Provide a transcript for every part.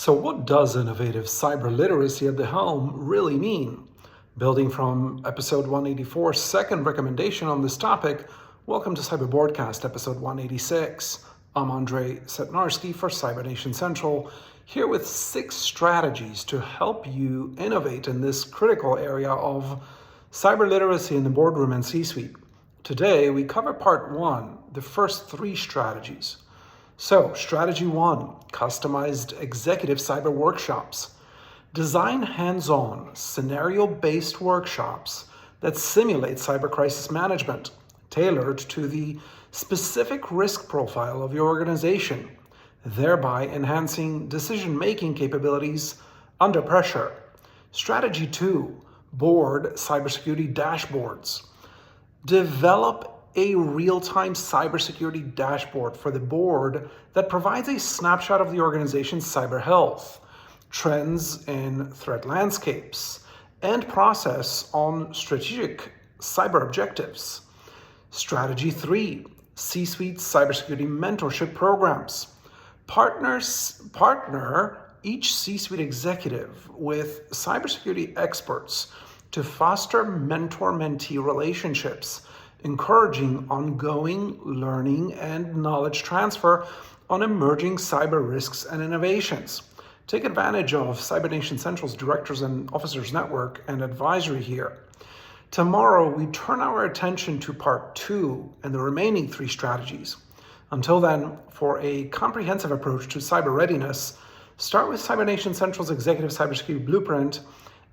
So what does innovative cyber literacy at the helm really mean? Building from episode 184's second recommendation on this topic, welcome to Cyber Broadcast episode 186. I'm Andrei Setnarski for Cyber Nation Central, here with 6 strategies to help you innovate in this critical area of cyber literacy in the boardroom and C-suite. Today, we cover part 1, the first 3 strategies. So, strategy 1, customized executive cyber workshops. Design hands-on, scenario-based workshops that simulate cyber crisis management, tailored to the specific risk profile of your organization, thereby enhancing decision-making capabilities under pressure. Strategy 2, board cybersecurity dashboards. Develop a real-time cybersecurity dashboard for the board that provides a snapshot of the organization's cyber health, trends in threat landscapes, and process on strategic cyber objectives. Strategy 3, C-Suite cybersecurity mentorship programs. Partner each C-Suite executive with cybersecurity experts to foster mentor-mentee relationships, encouraging ongoing learning and knowledge transfer on emerging cyber risks and innovations. Take advantage of Cyber Nation Central's Directors and Officers Network and advisory here. Tomorrow, we turn our attention to part 2 and the remaining 3 strategies. Until then, for a comprehensive approach to cyber readiness, start with Cyber Nation Central's Executive Cybersecurity Blueprint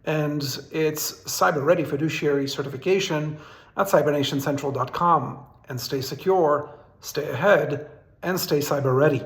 and its Cyber Ready Fiduciary certification at cybernationcentral.com, and stay secure, stay ahead, and stay cyber ready.